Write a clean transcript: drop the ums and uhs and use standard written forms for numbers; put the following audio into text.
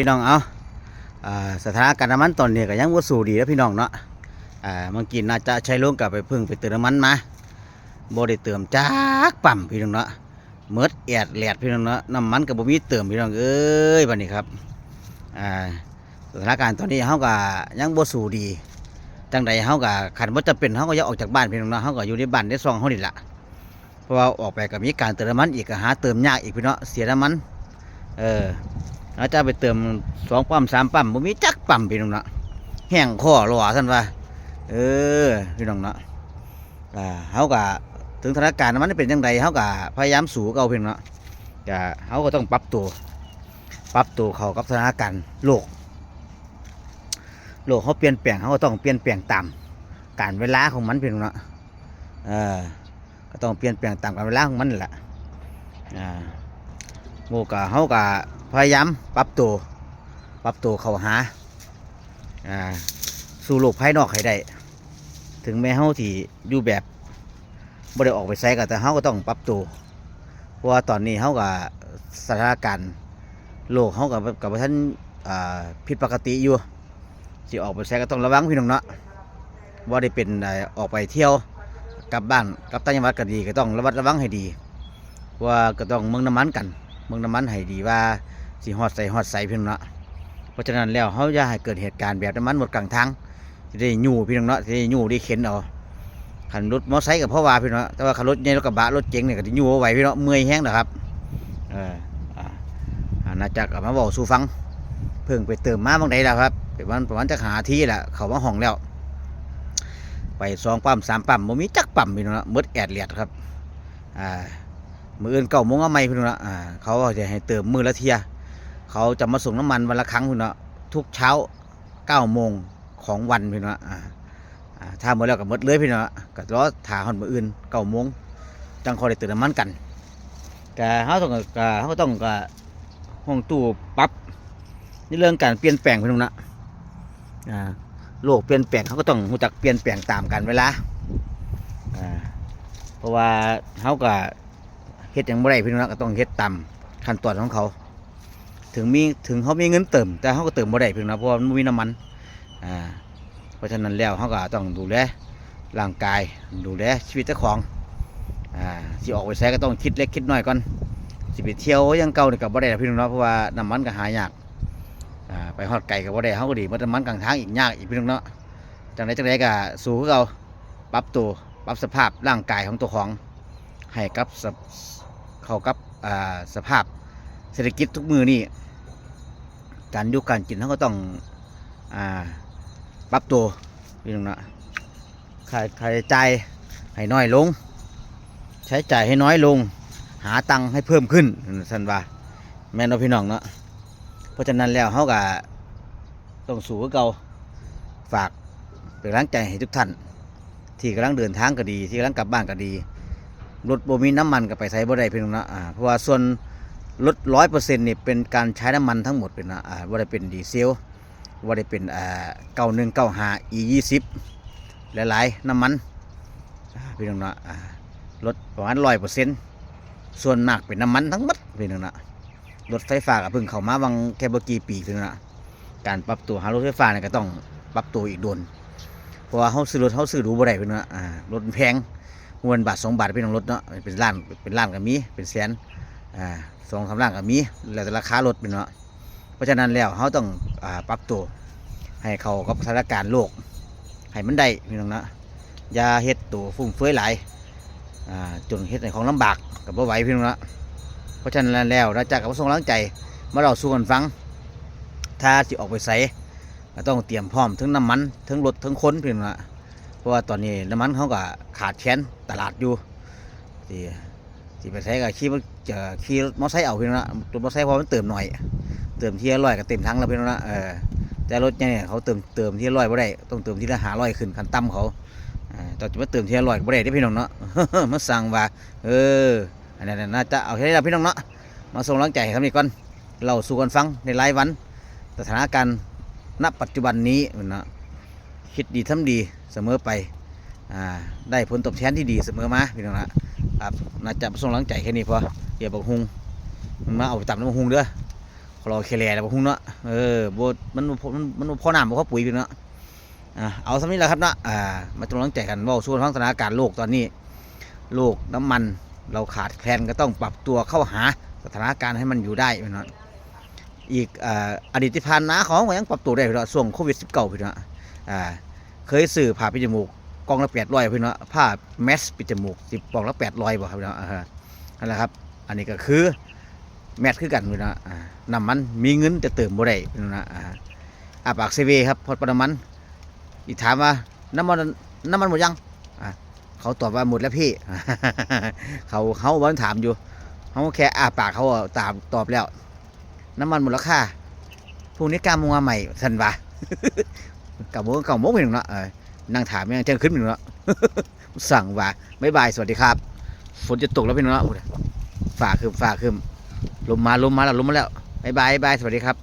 พี่น้องเอาสถานการณ์น้ำมันตอนนี้ก็ยังว่าสู่ดีแล้วพี่น้องเนาะเมื่อกี้น่าจะใช้ลงกับไปพึ่งไปเติมน้ำมันมาบ่ได้เติมจากปั๊มพี่น้องเนาะเมิดแอดแหลดพี่น้องเนาะน้ำมันกับบ่มีเติมพี่น้องเอ้ยบัดนี้ครับสถานการณ์ตอนนี้เฮาก็ยังบ่สู่ดีจังใดเฮาก็คันบ่จำเป็นเฮาก็อย่าออกจากบ้านพี่น้องเนาะเฮาก็อยู่ในบ้านในซองเฮานี่ล่ะเพราะว่าออกไปก็มีการเติมน้ำมันอีกก็หาเติมยากอีกพี่เนาะเสียน้ำมันเราจะไปเติม2 ปั๊ม3 ปั๊มบ่มีจักปั๊มพี่น้องเนาะแห้งคอหล่อท่านว่าพี่น้องเนาะเฮาก็ถึงสถานการณ์มันเป็นจังไดเฮาก็พยายามสู้เก่าพี่น้องเนาะเฮาก็ต้องปรับตัวเข้ากับสถานการณ์โลกเขาเปลี่ยนแปลงเฮาก็ต้องเปลี่ยนแปลงตามกาลเวลาของมันพี่น้องเนาะก็ต้องเปลี่ยนแปลงตามกาลเวลาของมันแหละโมกะเฮากะพยายามปรับตัวเข้าหาสู่โลกภายนอกให้ได้ถึงแม้เฮาที่อยู่แบบบ่ได้ออกไปไสก็แต่เฮาก็ต้องปรับตัวเพราะว่าตอนนี้เฮาก็สถานการณ์โลกเฮากับท่านผิดปกติอยู่สิออกไปไสก็ต้องระวังพี่น้องเนาะบ่ได้เป็นออกไปเที่ยวกลับบ้านกลับต่างจังหวัดก็ดีก็ต้องระมัดระวังให้ดีว่าก็ต้องเมืองน้ำมันกันเมืองน้ำมันให้ดีว่าสิฮอดใส่พี่น้องเนาะเพราะฉะนั้นแล้วเขาอย่าให้เกิดเหตุการณ์แบบน้ำมันหมดกลางทางจะได้ยู่พี่น้องเนาะจะได้ยู่ได้เข็นเอาขันรถมอเตอร์ไซค์กับพ่อว่าพี่น้องแต่ว่าขันรถใหญ่รถกระบะรถเก๋งเนี่ยก็จะยู่เอาไว้พี่น้องเมื่อยแห้งนะครับน่าจะมาบอกสู่ฟังเพิ่งไปเติมมาบางใดแล้วครับประมาณจะหาที่แหละเขามาห้องแล้วไป2 ปั๊ม3 ปั๊มบ่มีจักปั๊มพี่น้องเนาะหมดแอดเลียดครับมื้ออื่น9 โมงเอาใหม่พี่น้องเนาะเขาจะให้เติมมื้อละเที่ยเขาจะมาส่งน้ำมันวันละครั้งพี่น้องทุกเช้า9 โมงของวันพี่น้องถ้าหมดแล้วก็หมดเลยพี่น้องก็รอถ่าหอนมื้ออื่น9 โมงจังเขาได้เติมน้ำมันกันเขาต้องห้องตู้ปรับในเรื่องการเปลี่ยนแปลงพี่น้องนะโลกเปลี่ยนแปลงเขาก็ต้องรู้จักเปลี่ยนแปลงตามกันเวลาเพราะว่าเขาก็เฮ็ดอย่างบ่ได้พี่น้องก็ต้องเฮ็ดตามขั้นตอนของเขาถึงเขามีเงินเติมแต่เขาก็เติมบ่ได้พี่น้องเพราะว่ามันมีน้ำมันเพราะฉะนั้นแล้วเขาก็ต้องดูแลร่างกายดูแลชีวิตเจ้าของสิออกไปใช้ก็ต้องคิดเล็กคิดน้อยก่อนสิไปเที่ยวยังเก่านี่ก็บ่ได้พี่น้องเพราะว่าน้ำมันก็หายากไปฮอดไกลก็บ่ได้เขาก็ดีมันน้ำมันกลางทางอีกยากอีกพี่น้องเนาะจังไดก็สู้คือเราปรับสภาพร่างกายของตัวของให้กับเข้ากับสภาพเศรษฐกิจทุกมือนี่การอยู่การกินเขาก็ต้องปรับตัวพี่น้องนะค่าใช้จ่ายให้น้อยลงใช้จ่ายให้น้อยลงหาตังค์ให้เพิ่มขึ้นสันว่าแม่นพี่น้องเนาะเพราะฉะนั้นแล้วเขาก็ต้องสู้กับเราฝากเป็นกำลังใจให้ทุกท่านที่กำลังเดินทางก็ดีที่กำลังกลับบ้านก็ดีรถบ่มีน้ำมันก็ไปใช้บ่ได้พี่น้องนะเพราะว่าส่วนรถ100%นี่เป็นการใช้น้ำมันทั้งหมดเป็นบ่ได้เป็นดีเซลบ่ได้เป็น9195 E20 หลายๆน้ำมันพี่น้องนะรถประมาณ100%ส่วนมากเป็นน้ำมันทั้งหมดพี่น้องนะรถไฟฟ้าก็เพิ่งเข้ามาบางแค่บ่กี่ปีพี่น้องนะการปรับตัวหารถไฟฟ้าเนี่ยก็ต้องปรับตัวอีกโดนเพราะว่าเขาซื้อรถเขาซื้อดูบ่ได้พี่น้องนะรถแพงเงินบาท2 บาทพี่น้องรถเนาะเป็นล้านก็มีเป็นแสน2-3 ล้านก็มีแล้วแต่ราคารถเป็นเนาะเพราะฉะนั้นแล้วเขาต้องปรับตัวให้เข้ากับสถานการณ์โลกให้มันได้พี่น้องนะอย่าเฮ็ดตัวฟุ่มเฟือยหลายจนเฮ็ดให้ของลำบากกับบ่ไหวพี่น้องนะเพราะฉะนั้นแล้วเราจะกับส่งกำลังใจมาเราสู้กันฟังถ้าสิออกไปไสก็ต้องเตรียมพร้อมทั้งน้ำมันทั้งรถทั้งคนพี่น้องนะเพราะว่าตอนนี้น้ำมันเขาก็ขาดแคลนตลาดอยู่ที่ไปใช้ก็ขี่รถมอเตอร์ไซค์เอาพี่น้องนะรถมอเตอร์ไซค์พอมันเติมหน่อยเติมที่100ก็เต็มทั้งแล้วพี่น้องนะแต่รถเนี่ยเขาเติมที่100บ่ได้ต้องเติมที่ละ500ขึ้นขั้นต่ำเขาตอนจะมาเติมที่100ก็บ่ได้ได้พี่น้องเนาะ มาสั่งว่าอันนั้นน่าจะเอาแค่นี้พี่น้องเนาะมาส่งกำลังใจให้ทำนี่ก่อนเราสู่กันฟังในรายวันสถานการณ์ณปัจจุบันนี้นะคิดดีทำดีเสมอไปได้ผลตอบแทนที่ดีเสมอมาพี่น้องน่าจะส่งกำลังใจแค่นี้พออย่าบอกฮุงมาเอาไปตับน้ำฮุงเด้อ รอเคลียร์แล้วพุ่งเนาะโบมันพ่อหนามบ่พ่อปุ๋ยพี่เนาะเอาสำนี้แหละครับเนาะมาต้องตั้งใจกันว่าส่วนของสถานการณ์โลกตอนนี้โลกน้ำมันเราขาดแคลนก็ต้องปรับตัวเข้าหาสถานการณ์ให้มันอยู่ได้พี่เนาะอีกอดีตที่ผ่านมาของก็ยังปรับตัวได้พี่เนาะช่วงโควิด19พี่เนาะเคยซื้อผ้าปิดจมูกกล่องละ800พี่เนาะผ้าแมสปิดจมูก10กล่องละ800บ่ครับพี่เนาะนั่นแหละครับอันนี้ก็คือแมสคือกันพี่เนาะน้ำมันมีเงินจะเติมบ่ได้พี่เนาะปากเซเวครับพอประมาณอีกถามว่าน้ำมันหมดยังเขาตอบว่าหมดแล้วพี่ เขาวันถามอยู่เขาแค่ปากเขาตอบแล้วน้ำมันหมดแล้วค่ะพรุ่งนี้9 โมงมาใหม่สันวะ 9 โมงเห็นเนาะนั่งถามยังเที่ยงขึ้นอยู่เนาะ สั่งว่าบ๊ายบายสวัสดีครับฝนจะตกแล้วพี่เนาะฝ่าคืมลมมาแล้วบ๊ายบายสวัสดีครับ